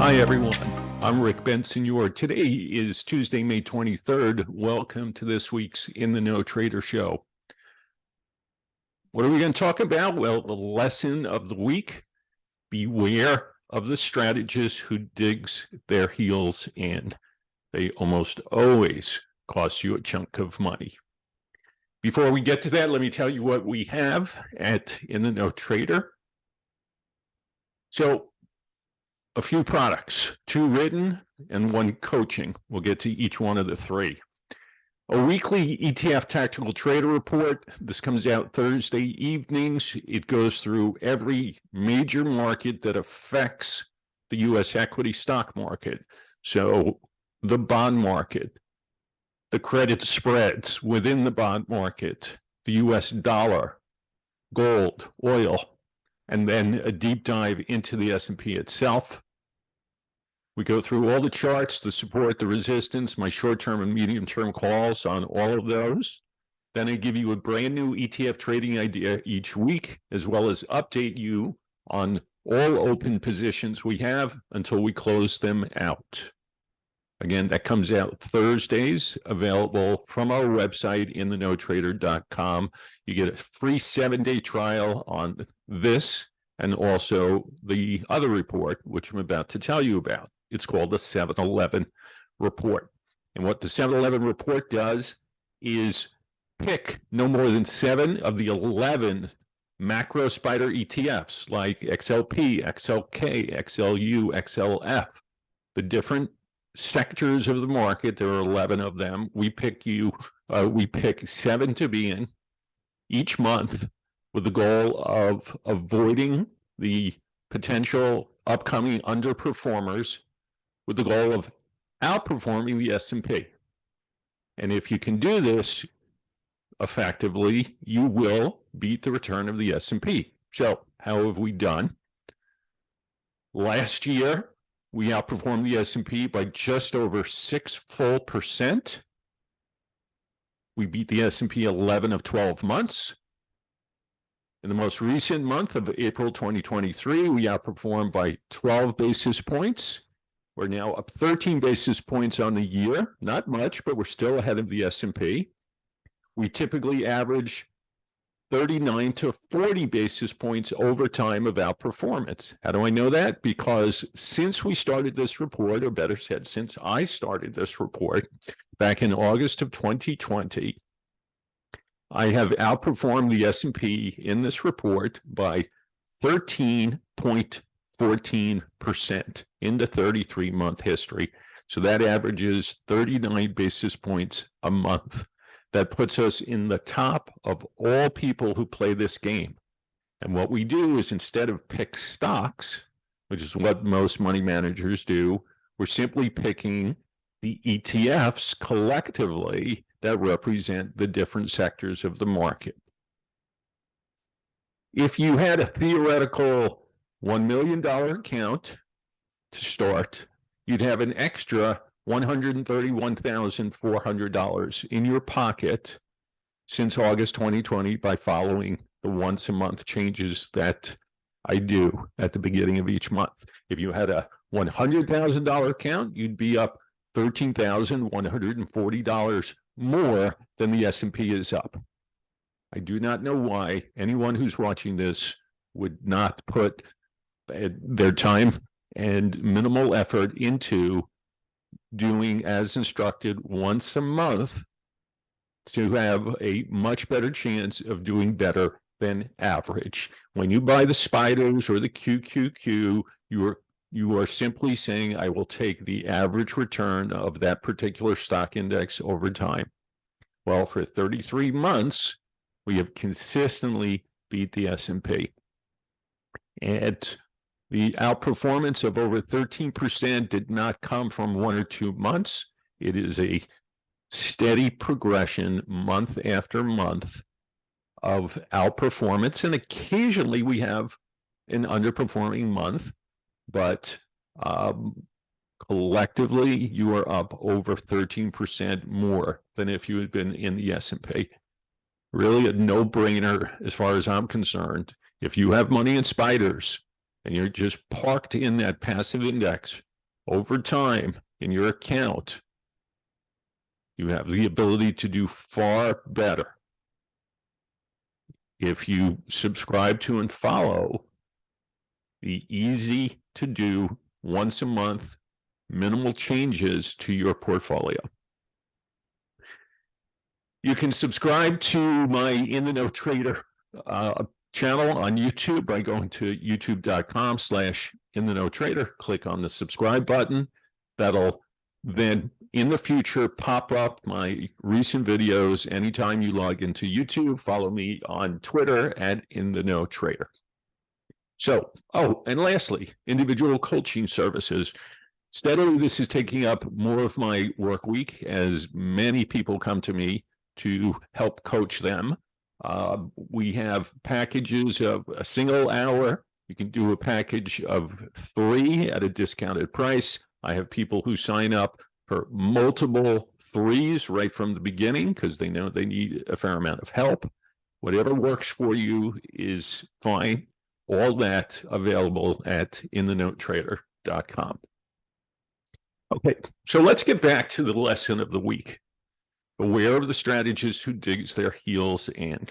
Hi, everyone. I'm Rick Bensignor. Today is Tuesday, May 23rd. Welcome to this week's In the Know Trader Show. What are we going to talk about? Well, the lesson of the week: beware of the strategist who digs their heels in. They almost always cost you a chunk of money. Before we get to that, let me tell you what we have at In the Know Trader. So, a few products, 2 written and 1 coaching. We'll get to each one of the 3. A weekly ETF Tactical Trader Report. This comes out Thursday evenings. It goes through every major market that affects the U.S. equity stock market. So the bond market, the credit spreads within the bond market, the U.S. dollar, gold, oil, and then a deep dive into the S&P itself. We go through all the charts, the support, the resistance, my short-term and medium-term calls on all of those. Then I give you a brand new ETF trading idea each week, as well as update you on all open positions we have until we close them out. Again, that comes out Thursdays, available from our website, intheknowtrader.com. You get a free 7-day trial on this and also the other report, which I'm about to tell you about. It's called the 7-Eleven report. And what the 7-Eleven report does is pick no more than 7 of the 11 macro spider ETFs like XLP, XLK, XLU, XLF, the different sectors of the market. There are 11 of them. We pick 7 to be in each month with the goal of avoiding the potential upcoming underperformers, with the goal of outperforming the S&P. And if you can do this effectively, you will beat the return of the S&P. So how have we done? Last year, we outperformed the S&P by just over 6 full percent. We beat the S&P 11 of 12 months. In the most recent month of April 2023, we outperformed by 12 basis points. We're now up 13 basis points on the year. Not much, but we're still ahead of the S&P. We typically average 39 to 40 basis points over time of outperformance. How do I know that? Because since we started this report, or better said, since I started this report back in August of 2020, I have outperformed the S&P in this report by 13.14% in the 33-month history. So that averages 39 basis points a month. That puts us in the top of all people who play this game. And what we do is, instead of pick stocks, which is what most money managers do, we're simply picking the ETFs collectively that represent the different sectors of the market. If you had a theoretical $1 million account to start, you'd have an extra $131,400 in your pocket since August 2020 by following the once-a-month changes that I do at the beginning of each month. If you had a $100,000 account, you'd be up $13,140 more than the S&P is up. I do not know why anyone who's watching this would not put their time and minimal effort into doing as instructed once a month to have a much better chance of doing better than average. When you buy the spiders or the QQQ, you are simply saying, I will take the average return of that particular stock index over time. Well, for 33 months, we have consistently beat the S&P. And the outperformance of over 13% did not come from 1 or 2 months. It is a steady progression month after month of outperformance. And occasionally we have an underperforming month, but collectively you are up over 13% more than if you had been in the S&P. Really a no-brainer as far as I'm concerned. If you have money in spiders and you're just parked in that passive index over time in your account, you have the ability to do far better if you subscribe to and follow the easy to do once a month minimal changes to your portfolio. You can subscribe to my In the Know Trader channel on YouTube by going to youtube.com/InTheKnowTrader. Click on the subscribe button. That'll then in the future pop up my recent videos anytime you log into YouTube. Follow me on Twitter at InTheKnowTrader. So, and lastly, individual coaching services. Steadily, this is taking up more of my work week as many people come to me to help coach them. We have packages of a single hour. You can do a package of 3 at a discounted price. I have people who sign up for multiple 3s right from the beginning because they know they need a fair amount of help. Whatever works for you is fine. All that available at inthenowtrader.com. Okay, so let's get back to the lesson of the week. Beware of the strategist who digs their heels in.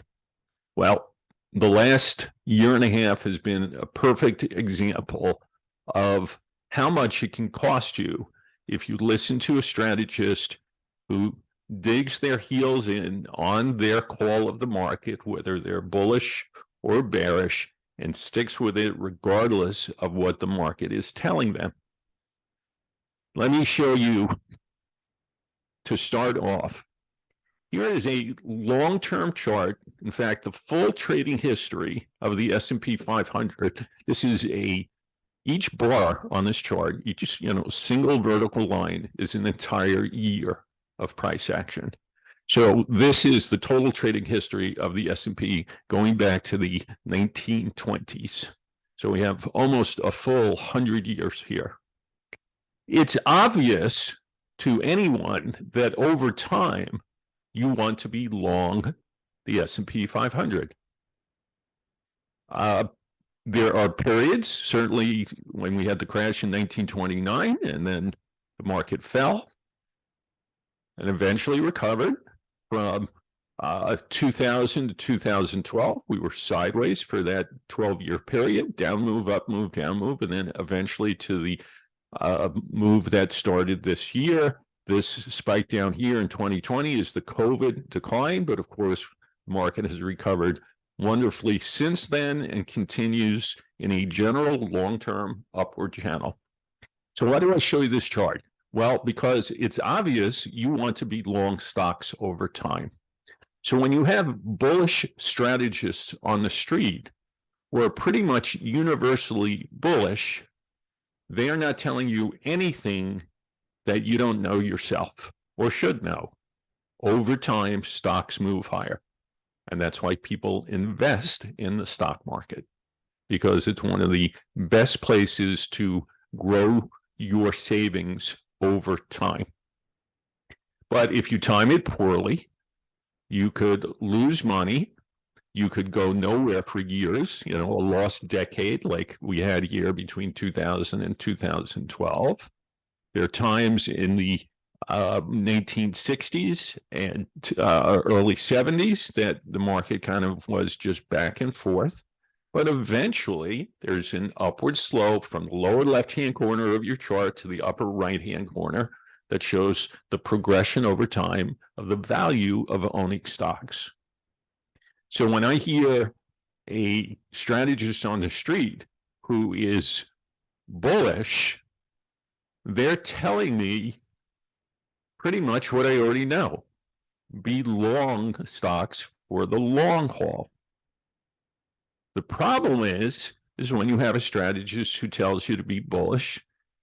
Well, the last year and a half has been a perfect example of how much it can cost you if you listen to a strategist who digs their heels in on their call of the market, whether they're bullish or bearish, and sticks with it regardless of what the market is telling them. Let me show you, to start off, here is a long-term chart. In fact, the full trading history of the S&P 500. This is each bar on this chart, each single vertical line is an entire year of price action. So this is the total trading history of the S&P going back to the 1920s. So we have almost a full 100 years here. It's obvious to anyone that over time, you want to be long the S&P 500. There are periods, certainly when we had the crash in 1929, and then the market fell and eventually recovered. From 2000 to 2012, we were sideways for that 12-year period, down move, up move, down move, and then eventually to the move that started this year. This spike down here in 2020 is the COVID decline, but of course, the market has recovered wonderfully since then and continues in a general long-term upward channel. So why do I show you this chart? Well, because it's obvious you want to be long stocks over time. So when you have bullish strategists on the street who are pretty much universally bullish, they are not telling you anything that you don't know yourself or should know. Over time, stocks move higher. And that's why people invest in the stock market, because it's one of the best places to grow your savings over time. But if you time it poorly, you could lose money. You could go nowhere for years, a lost decade like we had here between 2000 and 2012. There are times in the 1960s and early 70s that the market kind of was just back and forth. But eventually, there's an upward slope from the lower left-hand corner of your chart to the upper right-hand corner that shows the progression over time of the value of owning stocks. So when I hear a strategist on the street who is bullish, they're telling me pretty much what I already know. Be long stocks for the long haul. The problem is when you have a strategist who tells you to be bullish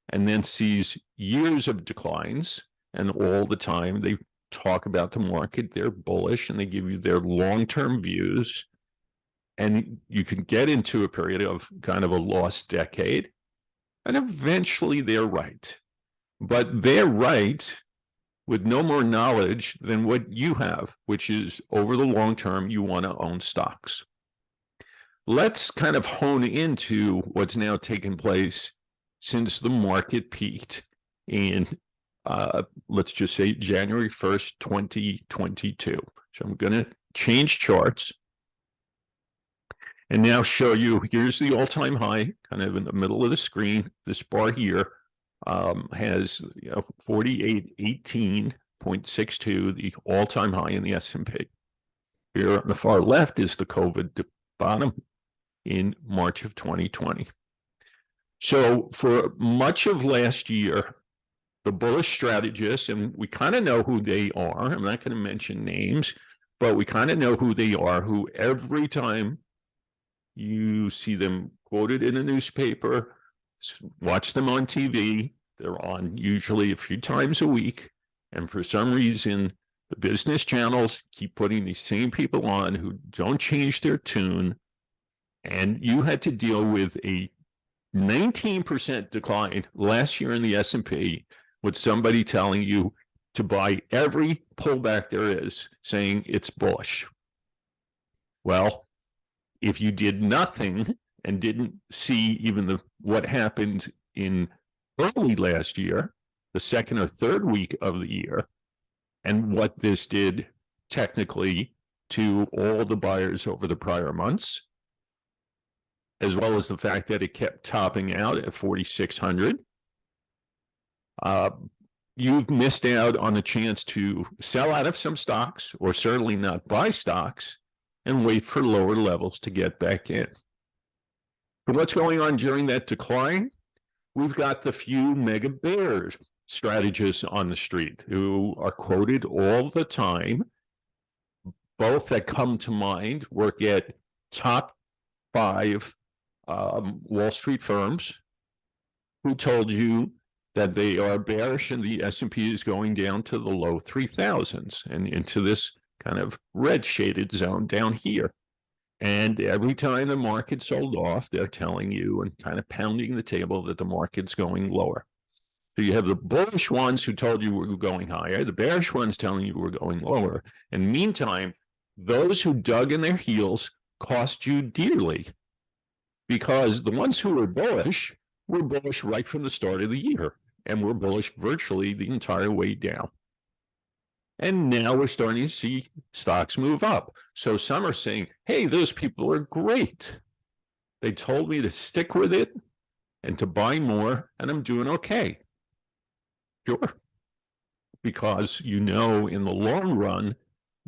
and then sees years of declines, and all the time they talk about the market, they're bullish, and they give you their long-term views, and you can get into a period of kind of a lost decade, and eventually they're right. But they're right with no more knowledge than what you have, which is over the long term, you want to own stocks. Let's kind of hone into what's now taken place since the market peaked in, let's just say January 1st, 2022. So I'm going to change charts and now show you, here's the all-time high, kind of in the middle of the screen. This bar here has 4818.62, the all-time high in the S&P. Here on the far left is the COVID bottom in March of 2020. So for much of last year, the bullish strategists, and we kind of know who they are. I'm not going to mention names, but we kind of know who they are, who every time you see them quoted in a newspaper, watch them on TV, they're on usually a few times a week. And for some reason, the business channels keep putting these same people on who don't change their tune. And you had to deal with a 19% decline last year in the S&P with somebody telling you to buy every pullback there is, saying it's bullish. Well, if you did nothing and didn't see even what happened in early last year, the second or third week of the year, and what this did technically to all the buyers over the prior months, as well as the fact that it kept topping out at 4,600, you've missed out on a chance to sell out of some stocks, or certainly not buy stocks, and wait for lower levels to get back in. But what's going on during that decline? We've got the few mega bears strategists on the street who are quoted all the time. Both that come to mind work at top 5 Wall Street firms who told you that they are bearish and the S&P is going down to the low 3,000s and into this kind of red shaded zone down here. And every time the market sold off, they're telling you and kind of pounding the table that the market's going lower. So you have the bullish ones who told you we're going higher, the bearish ones telling you we're going lower. And meantime, those who dug in their heels cost you dearly, because the ones who were bullish right from the start of the year, and were bullish virtually the entire way down. And now we're starting to see stocks move up. So some are saying, hey, those people are great. They told me to stick with it and to buy more, and I'm doing okay. Sure. Because you know in the long run,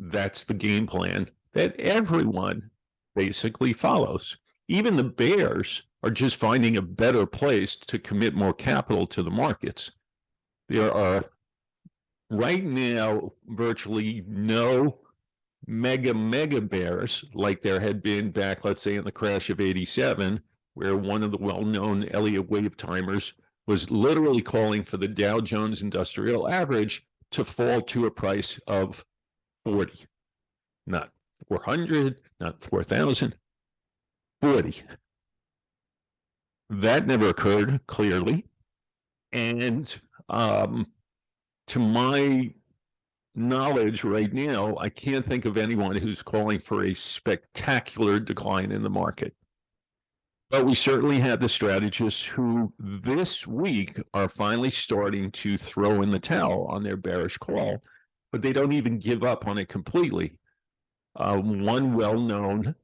that's the game plan that everyone basically follows. Even the bears are just finding a better place to commit more capital to the markets. There are right now virtually no mega bears like there had been back, let's say, in the crash of 87, where one of the well-known Elliott wave timers was literally calling for the Dow Jones Industrial Average to fall to a price of 40. Not 400, not 4,000, 40. That never occurred, clearly. And to my knowledge right now, I can't think of anyone who's calling for a spectacular decline in the market. But we certainly had the strategists who this week are finally starting to throw in the towel on their bearish call, but they don't even give up on it completely. One well-known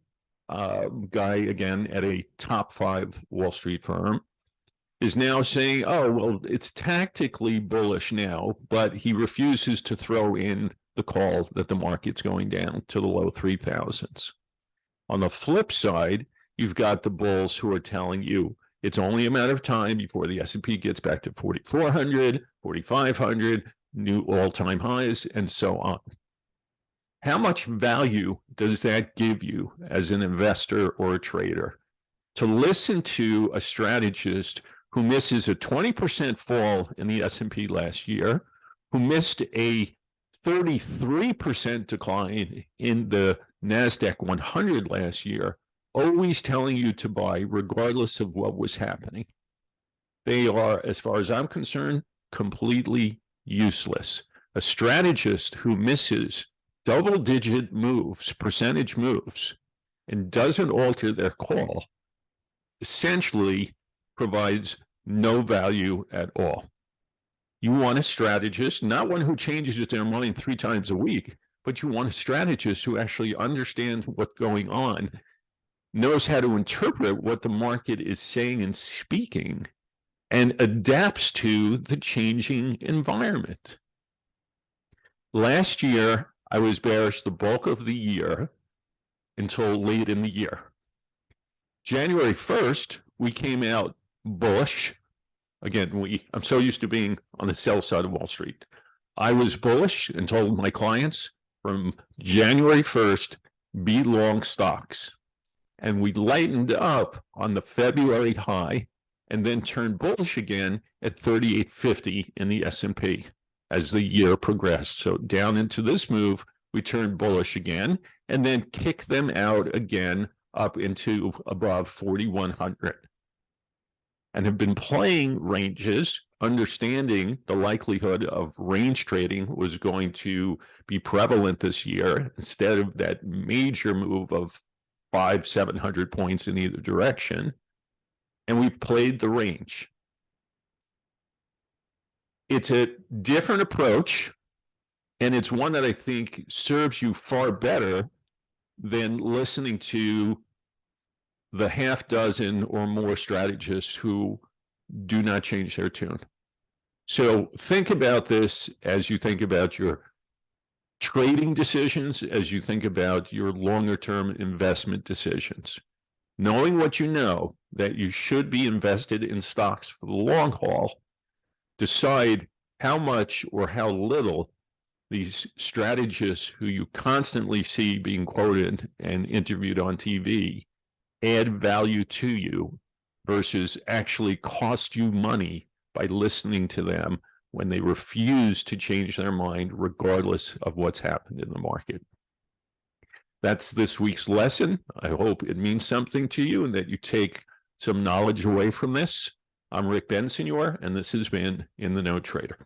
guy, again, at a top 5 Wall Street firm, is now saying, oh, well, it's tactically bullish now, but he refuses to throw in the call that the market's going down to the low 3,000s. On the flip side, you've got the bulls who are telling you it's only a matter of time before the S&P gets back to 4,400, 4,500, new all-time highs, and so on. How much value does that give you as an investor or a trader to listen to a strategist who misses a 20% fall in the S&P last year, who missed a 33% decline in the NASDAQ 100 last year, always telling you to buy regardless of what was happening? They are, as far as I'm concerned, completely useless. A strategist who misses double-digit moves, percentage moves, and doesn't alter their call, essentially provides no value at all. You want a strategist, not one who changes their mind 3 times a week, but you want a strategist who actually understands what's going on, knows how to interpret what the market is saying and speaking, and adapts to the changing environment. Last year, I was bearish the bulk of the year until late in the year. January 1st, we came out bullish. Again, I'm so used to being on the sell side of Wall Street. I was bullish and told my clients from January 1st, be long stocks. And we lightened up on the February high and then turned bullish again at 38.50 in the S&P as the year progressed. So down into this move, we turned bullish again and then kicked them out again up into above 4,100. And have been playing ranges, understanding the likelihood of range trading was going to be prevalent this year instead of that major move of 500-700 points in either direction. And we've played the range. It's a different approach, and it's one that I think serves you far better than listening to the half dozen or more strategists who do not change their tune. So think about this as you think about your trading decisions, as you think about your longer term investment decisions. Knowing what you know, that you should be invested in stocks for the long haul, decide how much or how little these strategists who you constantly see being quoted and interviewed on TV add value to you versus actually cost you money by listening to them when they refuse to change their mind regardless of what's happened in the market. That's this week's lesson. I hope it means something to you and that you take some knowledge away from this. I'm Rick Bensignor, and this has been In the Know Trader.